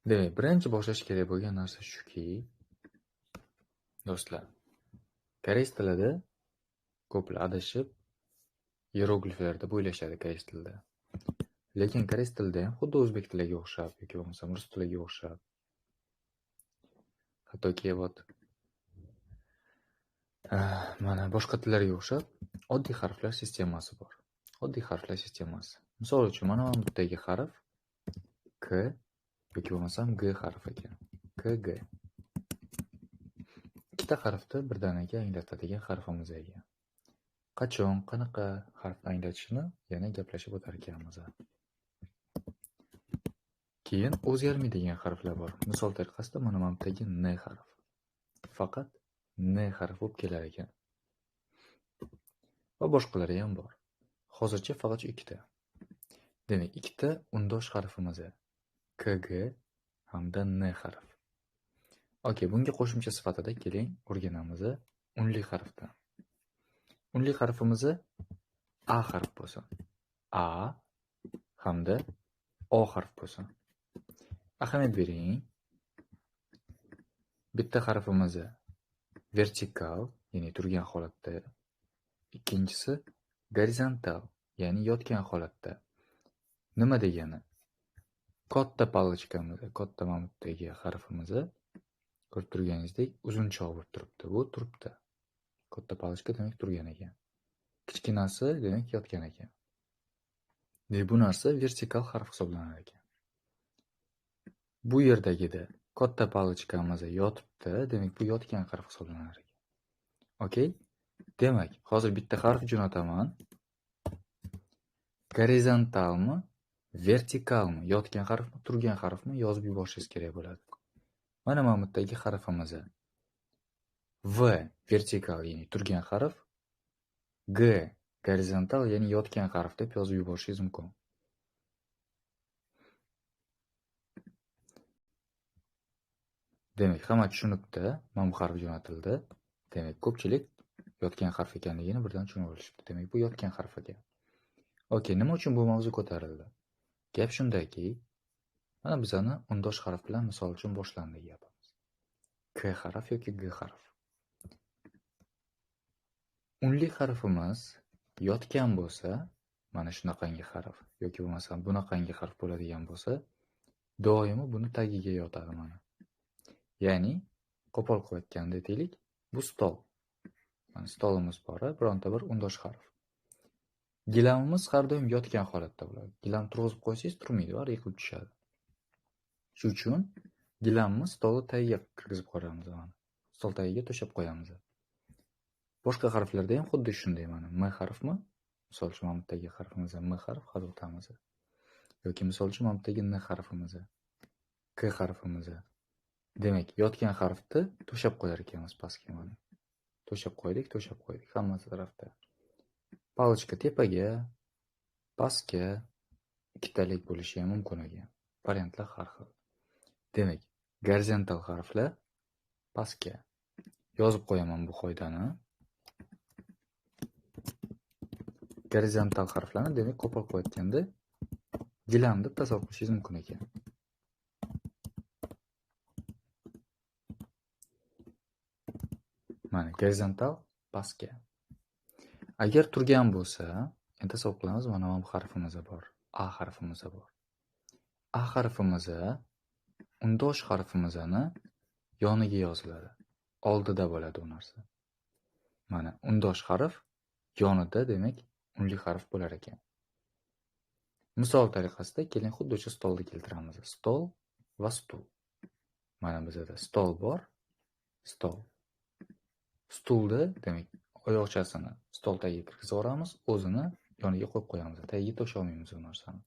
Demak, birinchi boshlash kerak bo'lgan narsa shuki, do'stlar, koreys tilida ko'plar adashib hierogliflar deb o'ylashadi koreys tilida. Lekin koreys tilida ham xuddi o'zbek tiliga o'xshab yoki bo'lmasam rus tiliga o'xshab, hattoki mana boshqa tillarga o'xshab oddiy harflar sistemasi bor. Oddiy harflar sistemasi. Misol uchun, mana bu bittagi harf K yoki bo'lmasam G harfi ekan. K, G. Ikkita harfni birdaniga anglatadigan harfimiz ekan. Qachon, qanaqa harfni anglatishini yana gaplashib o'tar ekanmiz. Keyin o'zgarmaydigan harflar bor. Misol tariqasida mana bu bittagi N harfi. Faqat N harfi bo'lib kelar ekan. Va boshqalari ham bor. Hozircha faqat ikkita. Demak, ikkita undosh harfimiz KG hamda N harf. Okey, bunga qo'shimcha sifatida keling o'rganamiz unli harfdan. Unli harfimiz A harf bo'lsin. A hamda O harf bo'lsin. Ahamiyat bering. Bitta harfimiz vertikal, ya'ni turgan holatda, ikkinchisi gorizontal, ya'ni yotgan holatda. Nima degani? Katta palochkamiz, katta mamutdagi harfimiz ko'rib turganingizdek uzunchoq bo'lib turibdi. Bu turibdi. Katta palochka demak turgan ekan. Kichkinasi demak yotgan ekan. Bu narsa vertikal harf hisoblanar ekan. Bu yerdagida katta palochkamiz yotibdi, demak bu yotgan harf hisoblanar ekan. Okey? Demak, hozir bitta harf jo'nataman. Gorizontalmi, vertikalmi, yotgan harfmi, turgan harfmi yozib yuborishingiz kerak bo'ladi. Mana mamutdagi harfimiz V vertikal, ya'ni turgan harf, G gorizontal, ya'ni yotgan harf deb yozib yuborishingiz mumkin. Demak, hamma tushunibdi, mana bu harf jo'natildi. Demak, ko'pchilik yotgan harf ekanligini birdan tushunib olishibdi. Demak, bu yotgan harf ekan. Okey, nima uchun bu mavzu ko'tarildi? Gap shundaki, mana bizani undosh harf bilan misol uchun boshlandi gapimiz. K harf yoki G harf. Unli harfimiz yotgan bo'lsa, mana shunaqangi harf yoki bo'lmasam bunaqangi harf bo'ladigan bo'lsa, doimo buni tagiga yotadi mana. Ya'ni, qo'pol qilib aytganda deylik, bu stol. Mana stolimiz bor, bironta bir undosh harf. Gilamimiz har doim yotgan holatda bo'ladi. Gilam turg'izib qo'ysangiz turmaydi, va yiqilib tushadi. Shuning uchun gilamni stolning tagiga kirgizib qo'yamiz mana. Stol tagiga to'shab qo'yamiz. Boshqa harflarda ham xuddi shunday mana. M harfmi? Misol uchun mana bittagi harfimiz M harf hazotamiz. Yoki misol uchun mana bittagi N harfimiz, K harfimiz. Demak, yotgan harfni to'shab qo'yar ekanmiz pastga mana. To'shab qo'ydik. Hammasi tarafda. Palochka tepaga, pastga ikkitalik bo'lishi ham mumkin ekan. Variantlar har xil. Demak, gorizontal harflar pastga. Yozib qo'yaman bu qoidani. Gorizontal harflarni demak qo'pol qilib aytganda gilam deb tasavvur qilishingiz mumkin ekan. Mana gorizontal pastga. Agar turgan bo'lsa, endi tasavvur qilamiz, mana bu harfimiz bor. A harfimiz bor. A harfimiz undosh harfimizni yoniga yoziladi. Oldida bo'ladi u narsa. Mana undosh harf yonida, demak, unli harf bo'lar ekan. Misol tariqasida keling xuddi o'sha stolni keltiramiz. Stol va stul. Mana bizda stol bor, stol. Stulda, demak, oyoqchasini stol tagiga kirgizib yuboramiz, o'zini yoniga qo'yib qo'yamiz. Tagiga to'sha olmaymiz u narsani.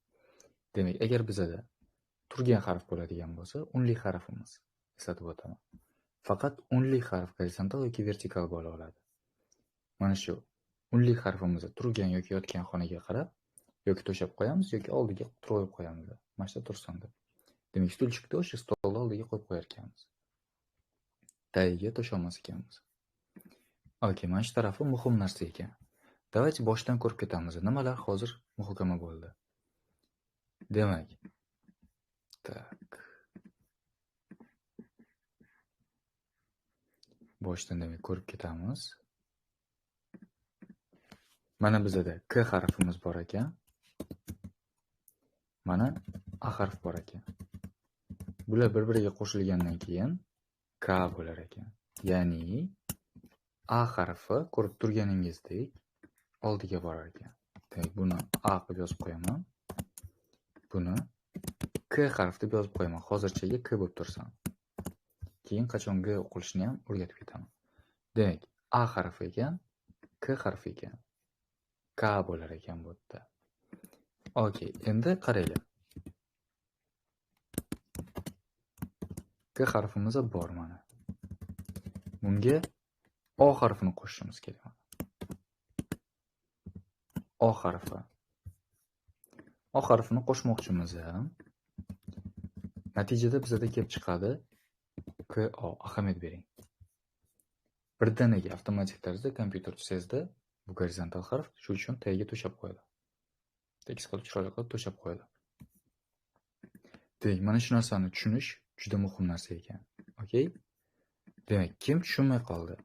Demak, agar bizda turgan harf bo'ladigan bo'lsa, unli harfimiz, eslatib o'taman. Faqat unli harf gorizontal yoki vertikal bo'la oladi. Mana shu unli harfimizni turgan yoki yotgan xonaga qarab yoki to'shab qo'yamiz yoki oldiga qo'yib qo'yamiz. Mana shu tursin deb. Demak, stulchikni o'sha stolni oldiga qo'yib qo'yar ekanmiz. Tagiga to'sha olmas ekanmiz. Okey, mana shu tarafi muhim narsa ekan. Davaychi boshdan ko'rib ketamiz. Nimalar hozir muhokama bo'ldi? Demak, tak. Boshdan demak ko'rib ketamiz. Mana bizda K harfimiz bor ekan. Mana A harf bor ekan. Bular bir-biriga qo'shilgandan keyin K bo'lar ekan. Ya'ni A harfi ko'rib turganingizdek oldiga borar ekan. Demak, buni A deb yozib qo'yaman. Buni K harfi deb yozib qo'yaman. Hozirchaga K bo'lib tursin. Keyin qachon G o'qilishini ham o'rgatib ketaman. Demak, A harfi ekan, K harfi ekan. K bo'lar ekan bu yerda. Okey, endi qaranglar. K harfimiz bor mana. Bunga O harfini qo'shishimiz kerak. O harfi. O harfini qo'shmoqchimiz. Natijada bizda kelib chiqadi KO. Ahamiyat bering. Birdaniga avtomatik tarzda kompyuter sezdi, bu gorizontal harf, shuning uchun tagiga to'shab qo'yadi. Tekis qilib chiroyli qilib to'shab qo'yadi. Demak, mana shu narsani tushunish juda muhim narsa ekan. Okey? Demak, kim tushunmay qoldi?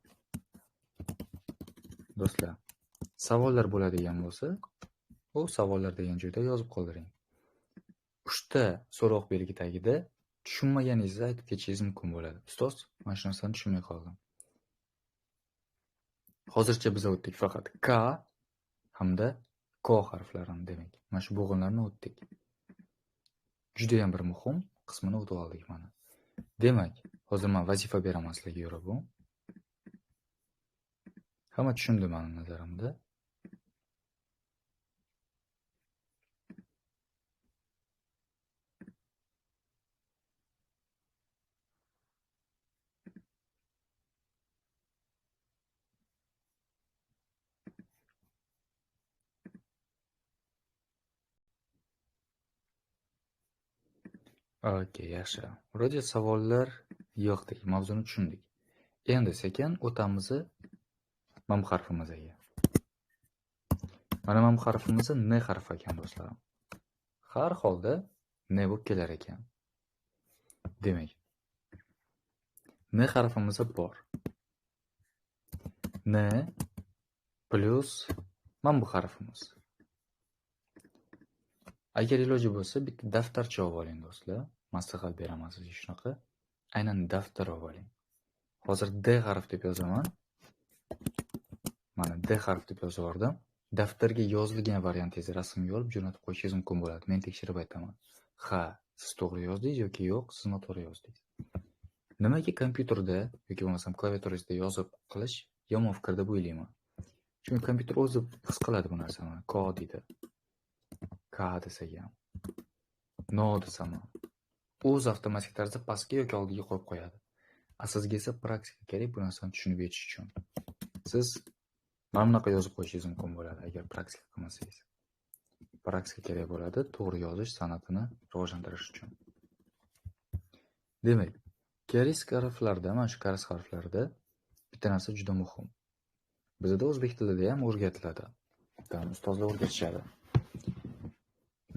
Do'stlar, savollar bo'ladigan bo'lsa, u savollar degan joyda yozib qoldiring. Uchta so'roq belgi tagida tushunmaganingizni aytib ketishingiz mumkin bo'ladi. Ustoz, mana shu narsani tushunmay qoldim. Hozircha biz o'tdik faqat K hamda K harflarini demak. Mana shu bo'g'inlarni o'tdik. Juda ham bir muhim qismini o'tib oldik mana. Demak, hozir men vazifa beraman sizlarga yo'ra bu. Hamma tushundi meni nazarimda. Okey, yaxshi. Vроде savollar yo'qdek, mavzuni tushundik. Endi sekin o'tamiz mam harfimizga. Mana mam harfimiz N harfi ekan do'stlarim. Har holda N bo'lib kelar ekan. Demak, N harfimiz bor. N plus mana bu harfimiz. Agar iloji bo'lsa, bitta daftarcha olib oling do'stlar. Maslahat beraman sizga shunaqa. Aynan daftar olib oling. Hozir D harf deb yozaman. Mana D harf deb yozib yubordim. Daftarga yozilgan variantingizni rasmga olib jo'natib qo'yishingiz mumkin bo'ladi. Men tekshirib aytaman. Ha, siz to'g'ri yozdingiz yoki yo'q, siz noto'g'ri yozdingiz. Nimaga kompyuterda yoki bo'lmasam klaviaturangizda yozib qilish yomon fikr deb o'ylayman. Chunki kompyuter o'zi his qiladi bu narsani. K deydi. K desak ham. No desam ham. O'zi avtomatik tarzda pastga yoki oldiga qo'yib qo'yadi. Sizga esa praktika kerak bu narsani tushunib yetish uchun. Siz mana bunaqa yozib qo'yishingiz mumkin bo'ladi agar praktika qilmasangiz. Praktika kerak bo'ladi to'g'ri yozish san'atini rivojlantirish uchun. Demak, karisk harflarda, mana shu karisk harflarda bitta narsa juda muhim. Bizda o'zbek tilida ham o'rgatiladi. Ustozlar o'rgatishadi.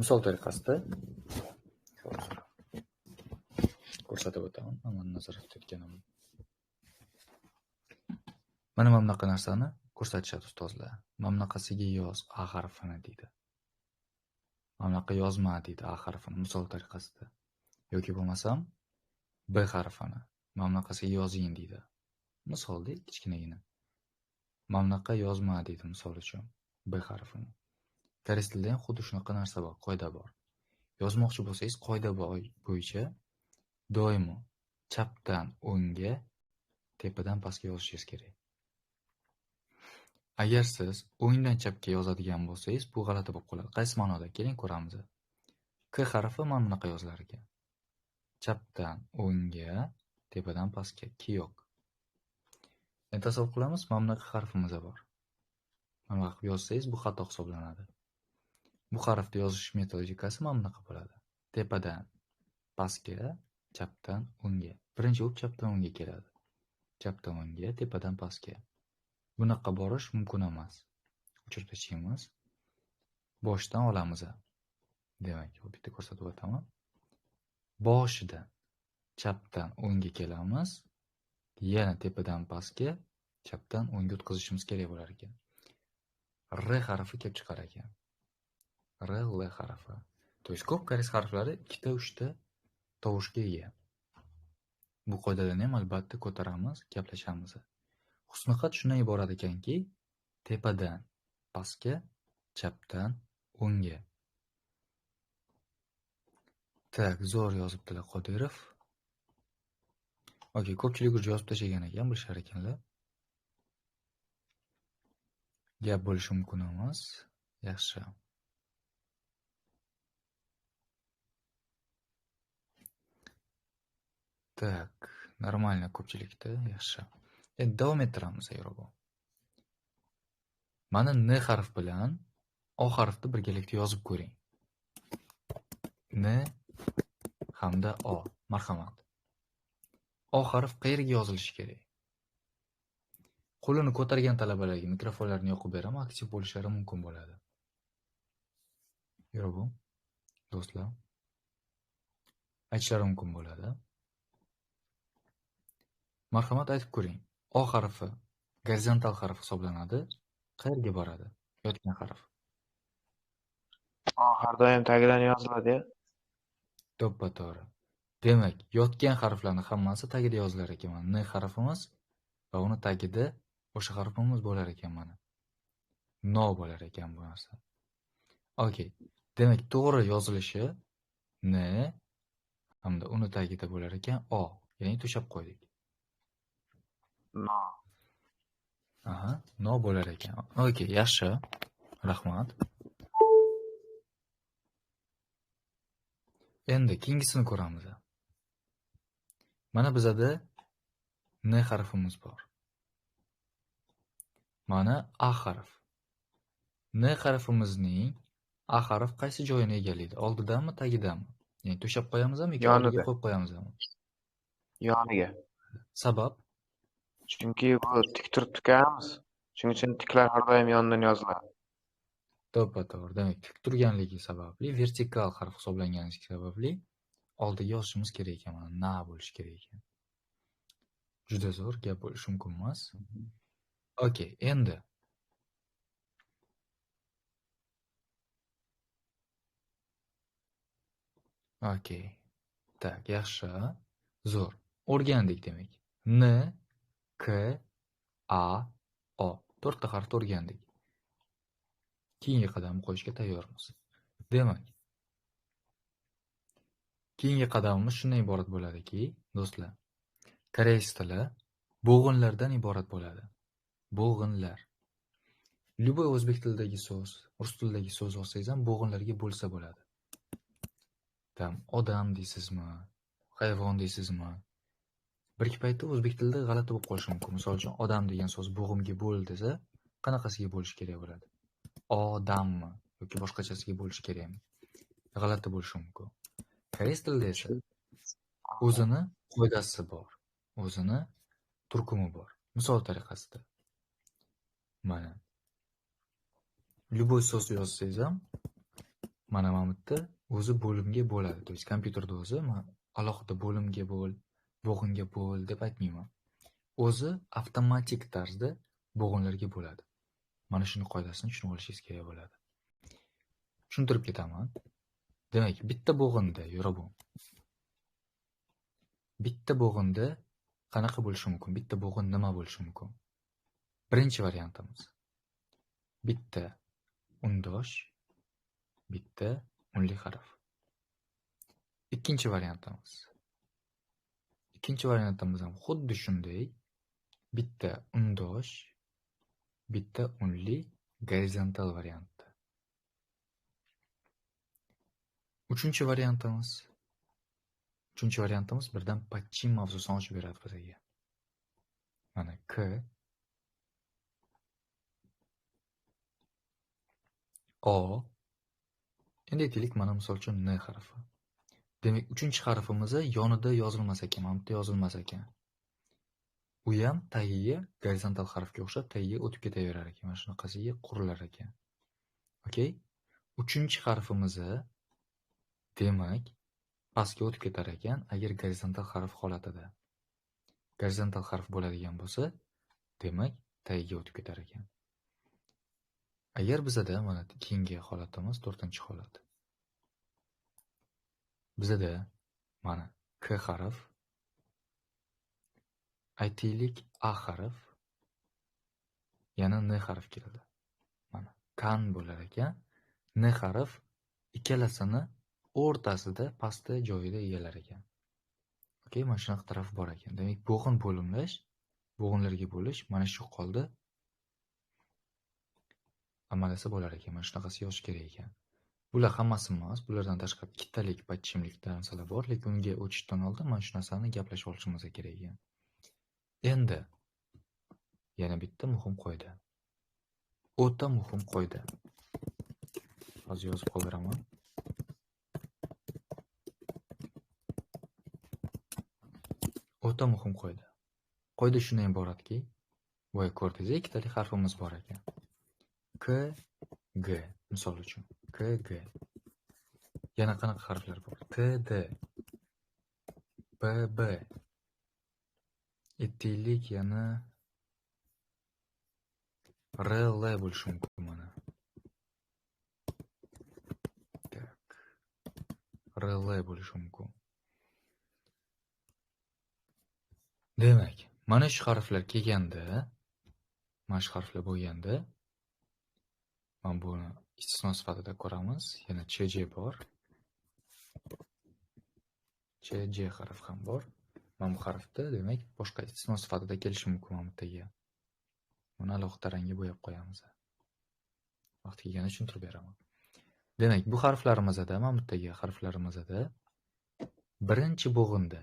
Misol tariqasida ko'rsatib o'taman. Men nazorat etganim. Mana bunaqa narsani ko'rsatishadi ustozlar. Mana bunaqasiga yoz A harfini deydi. Mana bunaqa yozma deydi A harfini misol tariqasida. Yoki bo'lmasam B harfini mana bunaqasiga yozing deydi. Misolda kichkinagina. Mana bunaqa yozma deydi misol uchun B harfini. Koreys tilida ham xuddi shunaqa narsa bor, qoida bor. Yozmoqchi bo'lsangiz, qoida bo'yicha doimo chapdan o'ngga, tepadan pastga yozishingiz kerak. Agar siz o'ngdan chapga yozadigan bo'lsangiz, bu g'alati bo'lib qoladi. Qaysi ma'noda? Keling ko'ramiz. K harfi mana bunaqa yozilar ekan. Chapdan o'ngga, tepadan pastga ki yo'q. Endi tasavvur qilamiz, mana bunaqa harfimiz bor. Mana bu yozsangiz, bu xato hisoblanadi. Bu harfni yozish metodikasi mana bunaqa bo'ladi. Tepadan pastga, chapdan o'ngga. Birinchi o'p chapdan o'ngga keladi. Chapdan o'ngga, tepadan pastga. Bunaqa borish mumkin emas. O'chirib tashlaymiz. Boshdan olamiz. Demak, bu bitta ko'rsatib o'taman. Boshidan chapdan o'ngga kelamiz. yana tepadan pastga, chapdan o'ngga o'tkazishimiz kerak bo'lar ekan. R harfi kelib chiqar ekan. R, L harfi. То есть ko'p koreys harflari 2-3 ta tovushga ega. Bu qoidadan ham albatta ko'taramiz, gaplashamiz. Husnixat shundan iborat ekanki, tepadan pastga, chapdan o'ngga. Tak, zo'r yozibdilar Qodirov. Okey, ko'pchilik уже yozib tashlagan ekan, bilishar ekanlar. Gap bo'lishi mumkin emas. Yaxshi. Tak, normalniy ko'pchilikda, yaxshi. Endi davom ettiramiz yo'q. Mana N harf bilan O harfni birgalikda yozib ko'ring. N hamda O. Marhamat. O harf qayerga yozilishi kerak? Qo'lini ko'targan talabalarga mikrofonlarni yoqib beraman, aktiv bo'lishlari mumkin bo'ladi. Yo'q, do'stlar. Aytishlari mumkin bo'ladi. Marhamat aytib ko'ring. O harfi gorizontal harf hisoblanadi. Qayerga boradi? Yotgan harf. Har doim tagidan yoziladi. To'ppa-to'g'ri. Demak, yotgan harflarning hammasi tagida yozilar ekan. N harfimiz va uni tagida o'sha harfimiz bo'lar ekan mana. No bo'lar ekan bu narsa. Okey. Demak, to'g'ri yozilishi N hamda uni tagida bo'lar ekan O, ya'ni to'shab qo'ydik. No. Aha, no bo'lar ekan. Okey, yaxshi. Rahmat. Endi keyingisini ko'ramiz. Mana bizada N harfimiz bor. Mana A harf. N harfimizning A harf qaysi joyini egallaydi? Oldidami, tagidami? Ya'ni to'shab qo'yamizmi yoki oldiga qo'yib qo'yamizmi? Yoniga. Sabab? Chunki bu tik turib tikamiz. Shuning uchun tiklar har doim yonidan yoziladi. To'ppa-to'g'ri. Demak, tik turganligi sababli, vertikal harf hisoblangani sababli oldiga yozishimiz kerak ekan. Mana na bo'lishi kerak ekan. Juda zo'r gap bo'lishi mumkin emas. Okey, endi okey. Tak, yaxshi. Zo'r. O'rgandik demak. N, K, A, O. 4 ta harfni o'rgandik. Keyingi qadamni qo'yishga tayyormiz. Demak, keyingi qadamimiz shundan iborat bo'ladiki, do'stlar, koreys tili bo'g'inlardan iborat bo'ladi. Bo'g'inlar. Любой o'zbek tilidagi so'z, rus tilidagi so'z olsangiz ham bo'g'inlarga bo'lsa bo'ladi. Tam odam deysizmi, hayvon deysizmi? Bir-ikki paytda o'zbek tilida g'alati bo'lib qolishi mumkin. Misol uchun, odam degan so'z bo'g'imga bo'l desa, qanaqasiga bo'lish kerak bo'ladi? Odammi yoki boshqachasiga bo'lish kerakmi? G'alati bo'lishi mumkin. Koreys tilida esa o'zini qoidasi bor, o'zini turkumi bor. Misol tariqasida. Mana любой so'z yozsangiz ham mana bu yerda o'zi bo'limga bo'ladi. То есть kompyuterda o'zi alohida bo'limga bo'l, bo'g'inga bo'l deb aytmayman. O'zi avtomatik tarzda bo'g'inlarga bo'ladi. Mana shuni qoidasini tushunib olishingiz kerak bo'ladi. Tushuntirib ketaman. Demak, bitta bo'g'inda yura bu. Bitta bo'g'inda qanaqa bo'lishi mumkin? Bitta bo'g'in nima bo'lishi mumkin? Birinchi variantimiz. Bitta undosh, bitta unli harf. Ikkinchi variantimiz. Ikkinchi variantimiz ham xuddi shunday. Bitta undosh, bitta unli gorizontal variantda. Uchinchi variantimiz birdan patchin mavzusini ochib beradi bizga. Mana K, O. Endi aytaylik, mana misol uchun N harfi. Demak, uchinchi harfimiz yonida yozilmas ekan, mana bu yozilmas ekan. U ham tagiga gorizontal harfga o'xshab tagiga o'tib ketaverar ekan. Mana shunaqasiga qurilar ekan. Okey? Uchinchi harfimiz demak pastga o'tib ketar ekan, agar gorizontal harf holatida. gorizontal harf bo'ladigan bo'lsa, demak, tagiga o'tib ketar ekan. Agar bizada mana keyingi holatimiz 4-holat. Bizada mana K harf, aytaylik A harf, yana N harf keladi. Mana kan bo'lar ekan. N harf ikkalasini o'rtasida pastda joyida egallar ekan. Okey, mana shunaqa taraf bor ekan. Demak, bo'g'in bo'limlash, bo'g'inlarga bo'lish mana shu qoldi. Amalasa bo'lar ekan. Mana shunaqasi yozish kerak ekan. Bular hammasi emas, bulardan tashqari ikkitalik pachchimlik narsalar bor, lekin unga o'tishdan oldin mana shu narsani gaplashib olishimiz kerak ekan. Endi yana bitta muhim qoida. O'ta muhim qoida. Hozir yozib qoldiraman. O'ta muhim qoida. Qoida shundan iboratki, boya ko'rdingiz, ikkitalik harfimiz bor ekan. K, G, misol uchun. K, G. Yana qanaqa harflar bor? T, D, B, B. Aytaylik yana R, L bo'lishi mumkin mana. Tak. R, L bo'lishi mumkin. Demak, mana shu harflar kelganda, mana shu harflar bo'lganda, mana buni istisno sifatida ko'ramiz. Yana CJ bor. CJ harf ham bor. Mana bu harfda, demak, boshqa istisno sifatida kelishi mumkin mana bu yerga. Buni alohida rangga bo'yab qo'yamiz. Vaqti kelganda tushuntirib beraman. Demak, bu harflarimizda, mana bu yerdagi harflarimizda birinchi bo'g'inda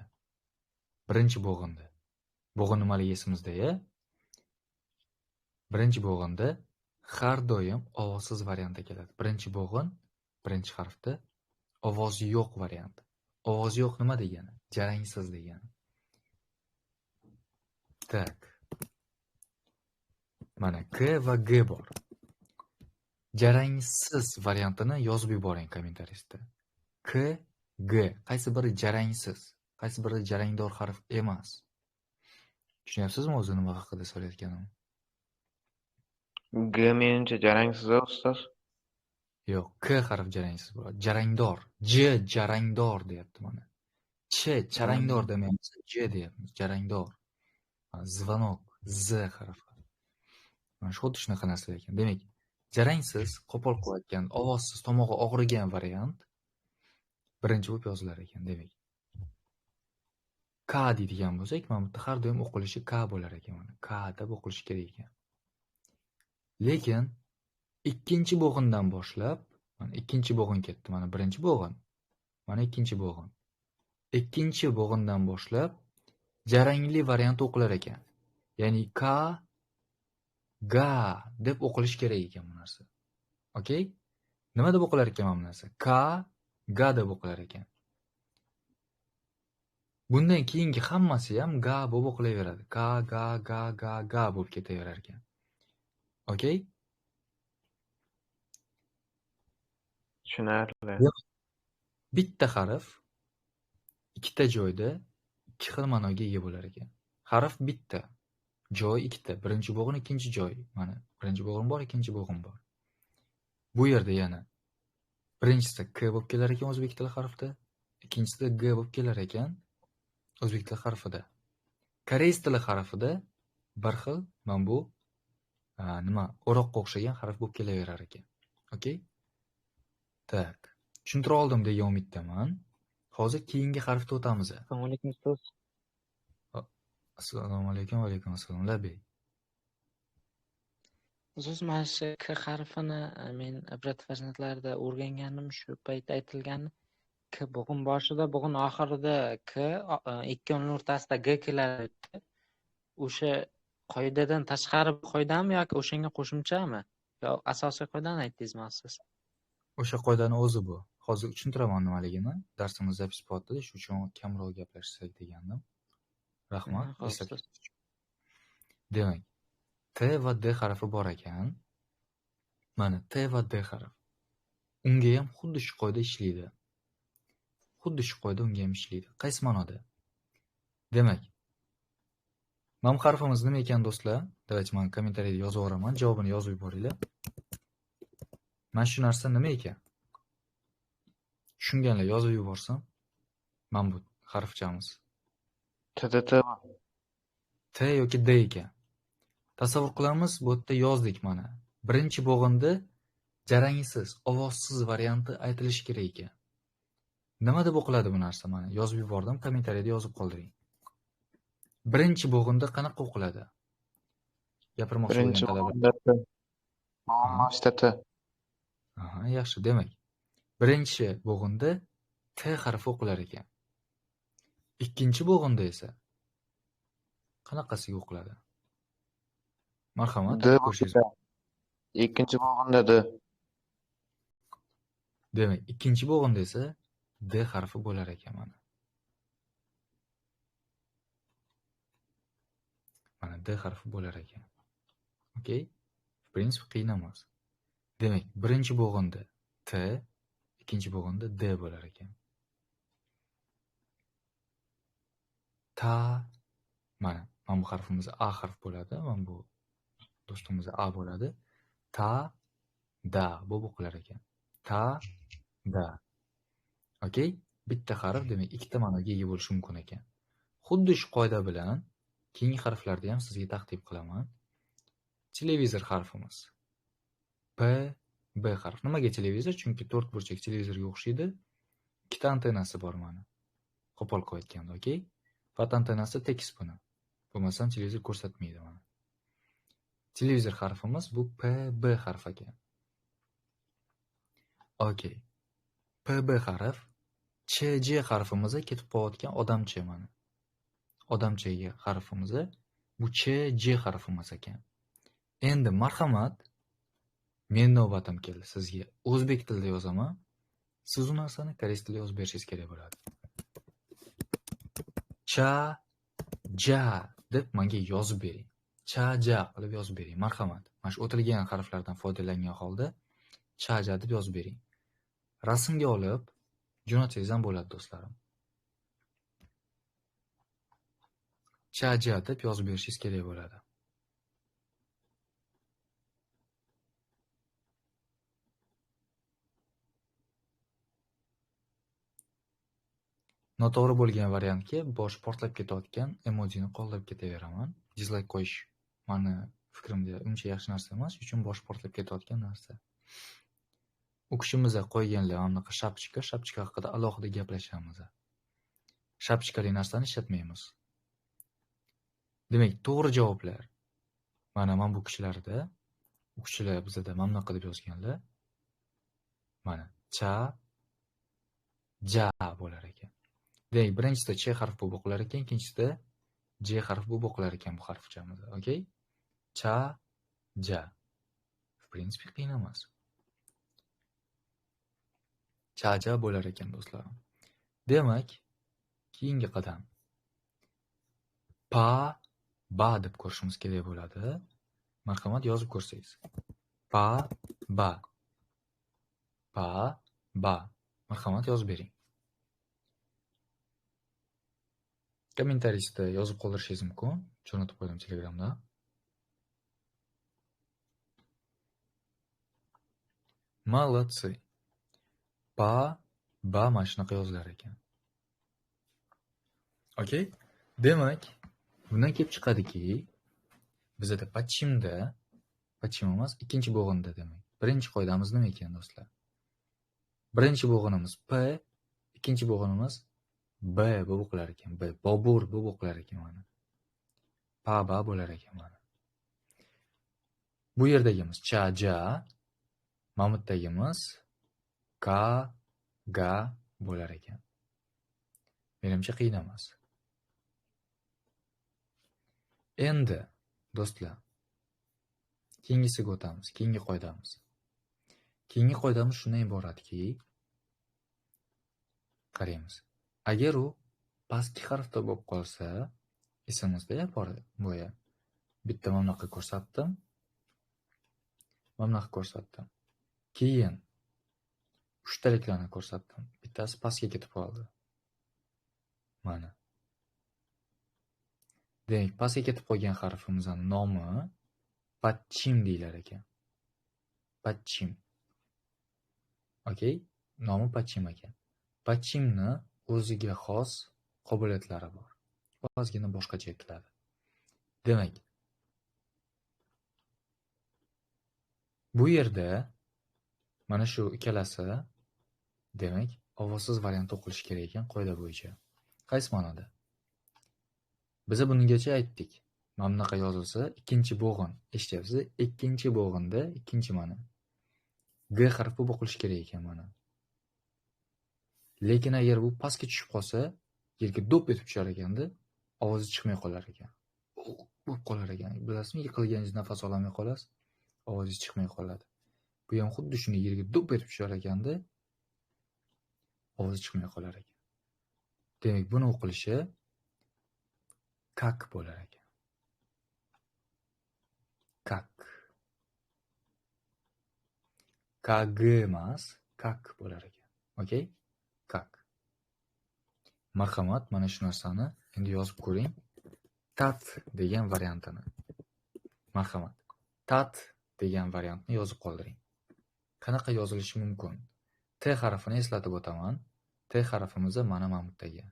bo'g'in nimaligi esimizda-ya? Birinchi bo'g'inda har doim ovozsiz variantda keladi. Birinchi bo'g'in, birinchi harfda ovozi yo'q variant. Ovozi yo'q nima degani? Jarangsiz degani. Tak. Mana K va G bor. Jarangsiz variantini yozib yuboring kommentariyada. K, G. Qaysi biri jarangsiz? Qaysi biri jarangdor harf emas? Tushunyapsizmi o'zi nima haqida so'rayotganim? G menimcha jarangsiz ustoz. Yo'q, K harf jarangsiz bo'ladi. Jarangdor. J jarangdor deyapti mana. Ch charangdor demayapmiz, J deyapmiz. Jarangdor. Zvanok, Z harfi. Mana shu xuddi shunaqa narsa ekan. Demak, jarangsiz, qo'pol qilayotgan, ovozsiz, tomog'i og'rigan variant birinchi bo'lib yozilar ekan. Demak, K deydigan bo'lsak, mana bu yerda har doim o'qilishi K bo'lar ekan mana. K deb o'qilishi kerak ekan. Lekin ikkinchi bo'g'indan boshlab, mana ikkinchi bo'g'in ketdi, mana birinchi bo'g'in, mana ikkinchi bo'g'in. Ikkinchi bo'g'indan boshlab jarangli variant o'qilar ekan. Ya'ni K, G deb o'qilishi kerak ekan bu narsa. Okey? Nima deb o'qilar ekan bu narsa? K, G deb o'qilar ekan. Bundan keyingi hammasi ham G bo'lib o'qilaveradi. K, G bo'lib ketaverar ekan. Okey? Tushunarli. Bitta harf ikkita joyda ikki xil ma'noga ega bo'lar ekan. Harf bitta, joy ikkita. Birinchi bo'g'in, ikkinchi joy. Mana birinchi bo'g'in bor, ikkinchi bo'g'in bor. Bu yerda yana birinchisida K bo'lib kelar ekan o'zbek tili harfida, ikkinchisida G bo'lib kelar ekan o'zbek tili harfida. Koreys tili harfida bir xil mana bu o'roqqa o'xshagan harf bo'lib kelaverar ekan. Okey? Tak. Tushuntira oldim degan umiddaman. Hozir keyingi harfga o'tamiz. Assalomu alaykum ustoz. Assalomu alaykum, va alaykum assalom. Labey. Ustoz, mana shu K harfini men ibrat farzandlarida o'rganganim shu payt aytilgani K bo'g'in boshida, bo'g'in oxirida K, ikkovini o'rtasida G keladi. O'sha qoidadan tashqari qoidami yoki o'shanga qo'shimchami? Yo asosiy qoidani aytdingizmi siz? O'sha qoidani o'zi bu. Hozir tushuntiraman nimaligini. Darsimiz zapis bo'lyapti, shu uchun kamroq gaplashsak degandim. Rahmat. Demak, T va D harfi bor ekan. Mana T va D harf. Unga ham xuddi shu qoida ishlaydi. Xuddi shu qoida unga ham ishlaydi. Qaysi ma'noda? Demak, Mam harfimiz nima ekan do'stlar? Давайте men kommentariyada yozib yuboraman, javobini yozib yuboringlar. Mana shu narsa nima ekan? Tushunganlar yozib yuborsam, mana bu harfchamiz. TDT. T yoki D ekan. Tasavvur qilamiz, bu yerda yozdik mana. Birinchi bo'g'inda jarangsiz, ovozsiz varianti aytilishi kerak ekan. Nima deb o'qiladi bu narsa? Mana yozib yubordim, kommentariyada yozib qoldiring. Birinchi bo'g'inda qanaqa o'qiladi? Gapirmoqchi Birinchi bo'lgan talabalar. bo'g'inda T. Bo'g'inmosida T. Aha, yaxshi, demak. Birinchi bo'g'inda T harfi o'qilar ekan. Ikkinchi bo'g'inda esa qanaqasiga o'qiladi? Marhamat, D aytib ko'rishingiz. ikkinchi bo'g'inda D. Demak, ikkinchi bo'g'inda esa D harfi bo'lar ekan mana. Mana D harfi bo'lar ekan. Okey? В принципе, qiyin emas. Demak, birinchi bo'g'inda T, ikkinchi bo'g'inda D bo'lar ekan. Ta, mana bu harfimiz A harf bo'ladi, mana bu do'stimiz A bo'ladi. Ta, da bu o'qilar ekan. Ta, da. Okey? Bitta harf demak ikkita ma'noga ega bo'lishi mumkin ekan. Xuddi shu qoida bilan keyingi harflarni ham sizga taqdim qilaman. Televizor harfimiz. P, B harf. Nimaga televizor? Chunki 4 burchak televizorga o'xshaydi. Ikkita antennasi bor mana. Qo'pol qilib aytganda, okey? Faqat antennasi tekis buni. Bo'lmasam televizor ko'rsatmaydi mana. Televizor harfimiz bu P, B harf ekan. Okey. P, B harf Ch, J harfimizga ketib qolayotgan odamcha mana. Odamchaga harfimiz bu Ch, J harfimiz ekan. Endi marhamat, men navbatim keldi sizga. O'zbek tilida yozaman. Siz u narsani koreys tilida yozib berishingiz kerak bo'ladi. Cha, ja deb menga yozib bering. Cha, ja qilib yozib bering. Marhamat. Mana shu o'tilgan harflardan foydalangan holda cha, ja deb yozib bering. Rasmga olib jo'natsangiz ham bo'ladi do'stlarim. Cha, ja deb yozib berishingiz kerak bo'ladi. Noto'g'ri bo'lgan variantga boshi portlab ketayotgan emojini qoldirib ketaveraman. Dislike qo'yish meni fikrimda uncha yaxshi narsa emas, uchun boshi portlab ketayotgan narsa. O'qishimizda qo'yganlar anaqa shapchika haqida alohida gaplashamiz. Shapchikali narsani ishlatmaymiz. Demak, to'g'ri javoblar mana bu kishilarda, o'quvchilar bizda mana bunaqa deb yozganlar. Mana cha, ja bo'lar ekan. Demak, birinchisida ch harf bo'lib o'qilar ekan, ikkinchisida j harf bo'lib o'qilar ekan bu harfchamiz. Okey? Cha, ja. В принципе, qiyin emas. Cha, ja bo'lar ekan do'stlarim. Demak, keyingi qadam pa, ba deb ko'rishimiz kerak bo'ladi. Marhamat, yozib ko'rsangiz. Pa, ba. Pa, ba. Marhamat, yozib bering. Kommentariyada yozib qoldirishingiz mumkin. Jo'natib qo'ydim Telegramda. Молодцы. Pa, ba mana shunaqa yozilar ekan. Okey? Demak, bundan kelib chiqadiki, bizda pachimda emas, ikkinchi bo'g'inda demak. Birinchi qoidamiz nima ekan do'stlar? Birinchi bo'g'inimiz P, ikkinchi bo'g'inimiz B bo'lib o'qilar ekan. B, bobur bo'lib o'qilar ekan mana. Pa, ba bo'lar ekan mana. Bu yerdagimiz cha, ja, mamutdagimiz ka, ga bo'lar ekan. Menimcha qiyin emas. Endi do'stlar, keyingisiga o'tamiz. Keyingi qoidamiz. Keyingi qoidamiz shundan iboratki, qaraymiz. Agar u pastki harfda bo'lib qolsa, esimizda bo'ya. Bitta mana bunaqa ko'rsatdim. Mana bunaqa ko'rsatdim. Keyin uchtaliklarni ko'rsatdim. Bittasi pastga ketib qoldi. Mana. Demak, pastga ketib qolgan harfimizning nomi Patchim deyilar ekan. Patchim. Okey? Nomi Patchim ekan. Patchimni o'ziga xos qobiliyatlari bor. Ozgina boshqacha aytiladi. Demak, bu yerda mana shu ikkalasi demak, ovozsiz variantda o'qilishi kerak ekan qoida bo'yicha. Qaysi ma'noda? Biz bungacha aytdik. Mana bunaqa yozilsa, ikkinchi bo'g'in. Eshityapsiz? Ikkinchi bo'g'inda ikkinchi ma'no. G harfi bo'lib o'qilishi kerak ekan mana. Lekin agar bu pastga tushib qolsa, yerga do'p etib tushar ekanda, ovozi chiqmay qolar ekan. Bo'lib qolar ekan. Bilasizmi, yiqilganingiz nafas olmay qolasiz, ovozingiz chiqmay qoladi. Bu ham xuddi shunday yerga do'p etib tushar ekanda, ovozi chiqmay qolar ekan. Demak, buni o'qilishi kak bo'lar ekan. Kak. Kag emas, kak bo'lar ekan. Okey? Kak. Marhamat, mana shu narsani endi yozib ko'ring. Tat degan variantini. Marhamat. Tat degan variantni yozib qoldiring. Qanaqa yozilishi mumkin? T harfini eslatib o'taman. T harfimiz mana mamutdagi.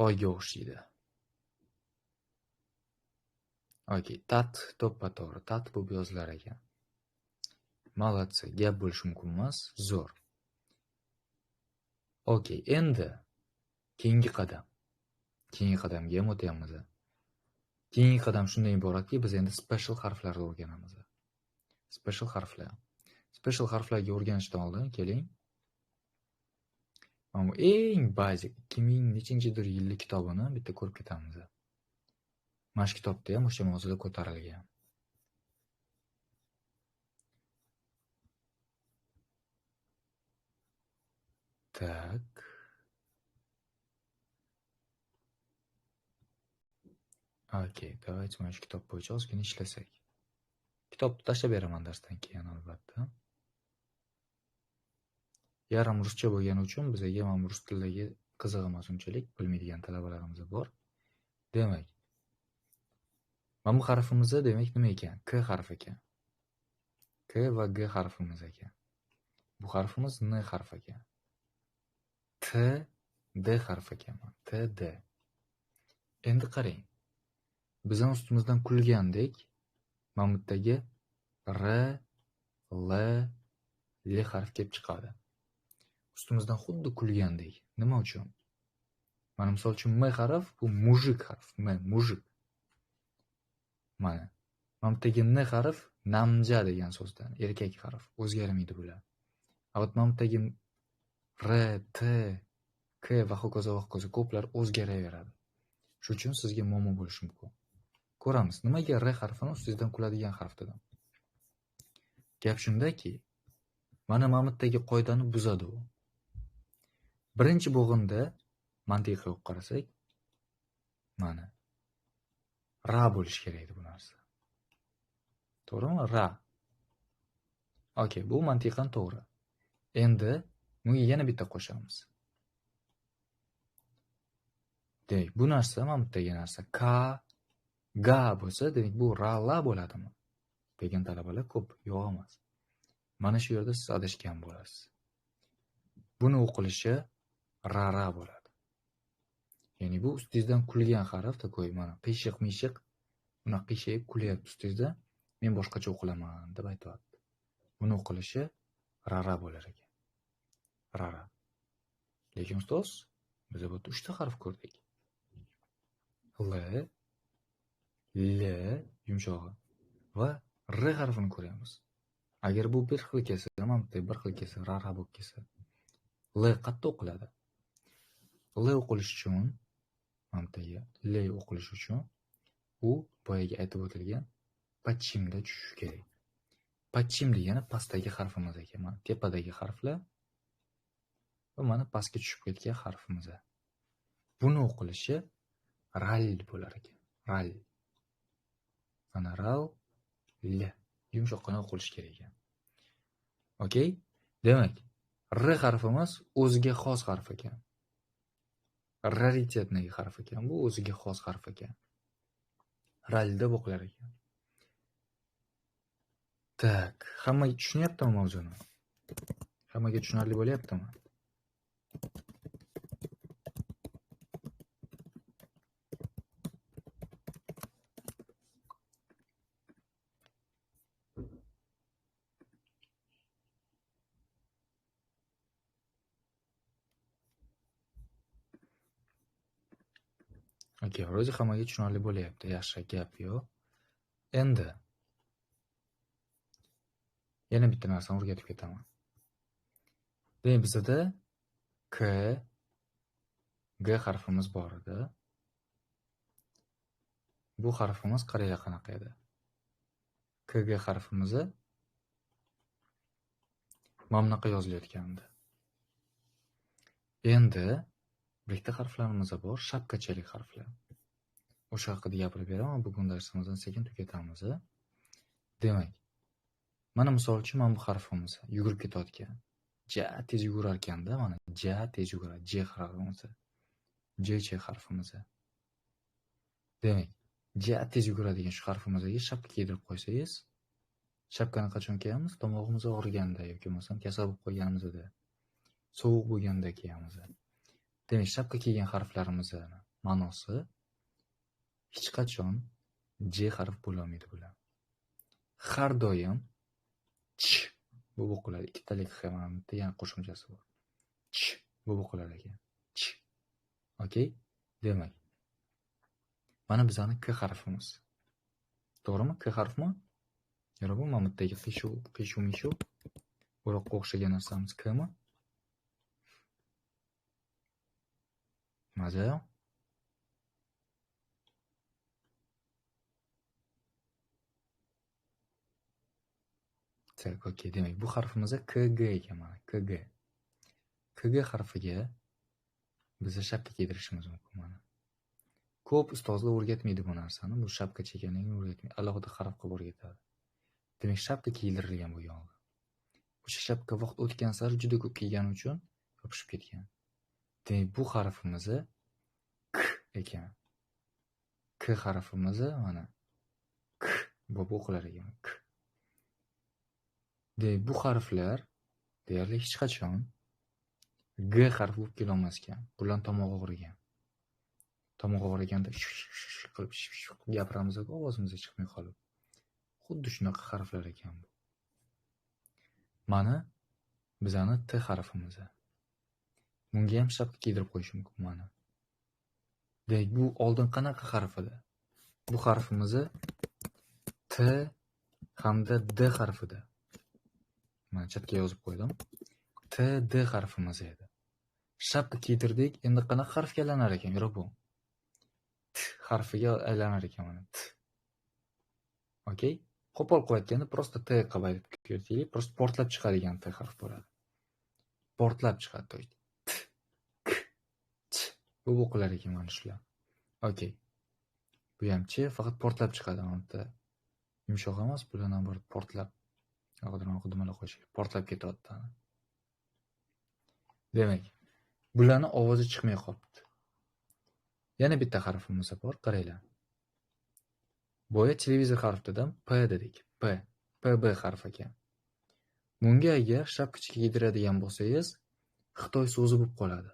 Oyga o'xshaydi. Okey, tat to'ppa-to'g'ri, tat bo'lib yozilar ekan. Malatsi, gap bo'lishi mumkin emas, zo'r. Okey, endi keyingi qadam. Keyingi qadamga ham o'tamiz. Keyingi qadam shundan iboratki, biz endi special harflarni o'rganamiz. Special harflar. Special harflarga o'rganishdan oldin keling. Mana bu eng basic 2000 nechinchidir yillik kitobini bitta ko'rib ketamiz. Mana shu kitobda ham o'sha mavzuda ko'tarilgan. Tak. Okey, давайте mana shu kitob bo'yicha ozgina ishlasak. Kitobni tashlab beraman darsdan keyin albatta. Yarim ruscha bo'lgani uchun bizga ham rus tilidagi qiziq emas unchalik, bilmaydigan talabalarimiz bor. Demak, mana bu harfimiz demak nima ekan? K harfi ekan. K va G harfimiz ekan. Bu harfimiz N harfi ekan. T, D harfi ekan. T, D. Endi qarang. Bizning ustimizdan kulgandek, mana bu yerdagi R, L, L harf kelib chiqadi. Ustimizdan xuddi kulgandek. Nima uchun? Mana misol uchun M harf bu mujik harf. M, mujik. Mana. Mana bu yerdagi N harf namja degan so'zdan, erkak harf. O'zgarmaydi bular. Avot mana bu yerdagi R, T, K va hokazo ko'plar o'zgaraveradi. Shuning uchun sizga muammo bo'lishi mumkin. Ko'ramiz, nimaga R harfini ustingizdan kuladigan harf dedim. Gap shundaki, mana bu yerdagi qoidani buzadi u. Birinchi bo'g'inda mantiqiy olib qarasak, mana ra bo'lish kerak edi bu narsa. To'g'rimi? Ra. Okey, bu mantiqan to'g'ri. Endi bunga yana bitta qo'shamiz. Demak, bu narsa mana bu yerdagi narsa ka, ga bo'lsa, demak bu ra la bo'ladimi? Degan talabalar ko'p, yo'q emas. Mana shu yerda siz adashgan bo'lasiz. Buni o'qilishi ra bo'ladi. Ya'ni bu ustingizdan kulgan harf takoy mana qiyshiq-mishiq uni qiyshayib kulyapti ustingizda. Men boshqacha o'qilaman deb aytayapti. Buni o'qilishi ra bo'lar ekan. Ra. Lekin ustoz, biz bu 3 ta harf ko'rdik. L, yumshog'i va R harfini ko'ramiz. Agar bu bir xil kelsa, mana bu bir xil kelsa, ra bo'lib kelsa, L qayerda o'qiladi? L o'qilish uchun, mana bu L o'qilish uchun u boyaga aytib o'tilgan patchimda tushishi kerak. Patchim degani pastdagi harfimiz ekan. Mana tepadagi harflar va mana pastga tushib ketgan harfimiz. Buni o'qilishi ral bo'lar ekan. Ral. Mana ral, L. Yumshoqqina o'qilishi kerak ekan. Okey? Demak, R harfimiz o'ziga xos harf ekan. Raritetniy harf ekan. Bu o'ziga xos harf ekan. Ralda o'qilar ekan. Tak, hammaga tushunyaptimi mavzuni? Hammaga tushunarli bo'lyaptimi? Okey, o'zi hammaga tushunarli bo'lyapti. Yaxshi gap yo'q. Endi yana bitta narsani o'rgatib ketaman. Demak, bizda K, G harfimiz bor edi. Bu harfimiz qaranglar qanaqa edi. KG harfimizni mana bunaqa yozilayotgandi. Endi bitta harflarimiz bor, shapkachalik harflar. O'sha haqida gapirib beraman, bugun darsimizni sekin tugatamiz. Demak, mana misol uchun mana bu harfimiz yugurib ketayotgan. Ja tez yugurar ekanda, mana ja tez yuguradi. J harfimiz. JC harfimiz. Demak, ja tez yuguradigan shu harfimizga shapka kiydirib qo'ysangiz, shapkani qachon kiyamiz? Tomog'imiz og'riganda yoki bo'lmasam kasal bo'lib qolganimizda, sovuq bo'lganda kiyamiz. Demak, shapka kiygan harflarimizning ma'nosi hech qachon J harf bo'la olmaydi bular. Har doim ch bo'lib o'qiladi. Ikkitalik hamda yana qo'shimchasi bor. Ch bo'lib o'qilar ekan. Ch. Okey? Demak, mana bizning K harfimiz. To'g'rimi? K harfmi? Yana bu mamutdagi qishu-mishu o'roqqa o'xshagan narsamiz Kmi? Maza? Tak, okey. Demak, bu harfimiz KG ekan mana, KG. KG harfiga biz shapka kiydirishimiz mumkin mana. Ko'p ustozlar o'rgatmaydi bu narsani, bu shapka chekkanligini o'rgatmaydi, alohida harf qilib o'rgatadi. Demak, shapka kiydirilgan bu yog'i. O'sha shapka vaqt o'tgan sari juda ko'p kiygani uchun yopishib ketgan. Demak, bu harfimiz K ekan. K harfimiz mana K bo'lib o'qilar ekan. K. Demak, bu harflar deyarli hech qachon G harfi bo'lib kela olmas ekan. Bular tomoq og'rigan. Tomoq og'riganda qilib gapiramiz, ovozimiz chiqmay qolib. Xuddi shunaqa harflar ekan bu. Mana bizani T harfimiz. Bunga ham shapka kiydirib qo'yish mumkin mana. Demak, bu oldin qanaqa harf edi? Bu harfimiz T hamda D harfida. Mana chatga yozib qo'ydim. T, D harfimiz edi. Shapka kiydirdik, endi qanaqa harfga aylanar ekan? Yo'q bu. T harfiga aylanar ekan mana T. Okey? Qo'pol qilayotganda prosta T qabayib ko'raylik, prosta portlab chiqadigan T harf bo'ladi. Portlab chiqadi. T, K, Ch. Bu o'qilar ekan mana shular. Okey. Bu ham Ch, faqat portlab chiqadi mana. Yumshoq emas, bulardan bir portlab nimalar qo'yish kerak. Portlab ketyapti. Demak, bularning ovozi chiqmay qolibdi. Yana bitta harfimiz bor, qaranglar. Boya televizor harfidan P dedik. P, PB harf ekan. Bunga agar shapkacha kiydiradigan bo'lsangiz, Xitoy so'zi bo'lib qoladi.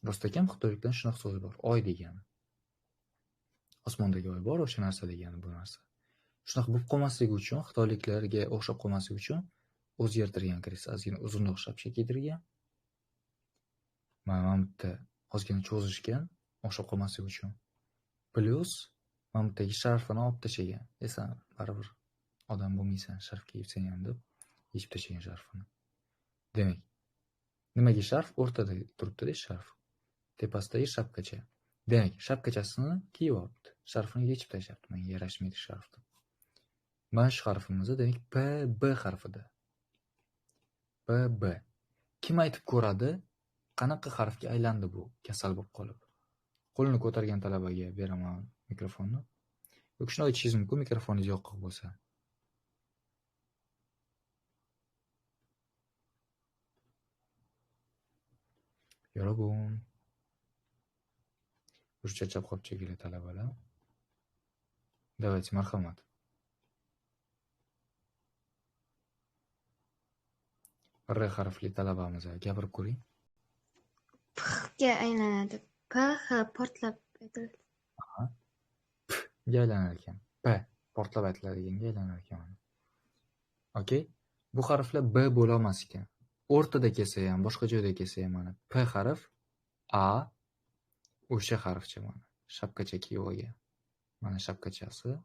Rostdan xitoylikdan shunaqa so'z bor, oy degani. Osmondagi oy bor, o'sha narsa degani bu narsa. Shunaqa bo'lib qolmasligi uchun, xitoyliklarga o'xshab qolmasligi uchun o'zgartirgan kirasiz, ozgina uzunroq shapka kiydirgan. Mana bu yerda ozgina cho'zishgan, o'xshab qolmasligi uchun. Plus mana bu yerdagi sharfini olib tashlagan. Esa baribir odam bo'lmaysan, sharf kiyibsan ham deb yechib tashlagan sharfini. Demak, nimaga sharf? O'rtada turibdi-da sharf. Tepasidagi shapkacha. Demak, shapkachasini kiyib olibdi. Sharfini yechib tashlabdi. Menga yarashmaydi sharf deb. Mana shu harfimiz demak PB harfida. PB. Kim aytib ko'radi? Qanaqa harfga aylandi bu kasal bo'lib qolib? Qo'lini ko'targan talabaga beraman mikrofonni. Yo'q, shuni aytishingiz mumkin, mikrofoningiz yoqiq bo'lsa. Yorobun. Uch charchab qolib shekilli talabalar. Давайте, marhamat. R harfli talabamiz gapirib ko'ring. Pga aylanadi. P portlab aytiladi. Ga aylanar ekan. P portlab aytiladiganga aylanar ekan. Okey? Bu harflar B bo'la olmas ekan. O'rtada kelsa ham, boshqa joyda kelsa ham mana P harf, A o'sha harfcha mana. Shapkacha kiyib olgan. Mana shapkachasi.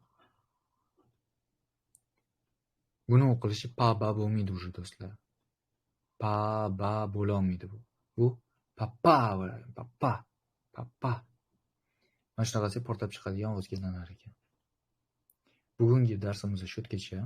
Buni o'qilishi pa ba bo'lmaydi уже do'stlar. Pa ba bo'la olmaydi bu. Bu papa bo'ladi. Papa. Mana shunaqasi portlab chiqadigan ovozga aylanar ekan. Bugungi darsimiz shu yergacha.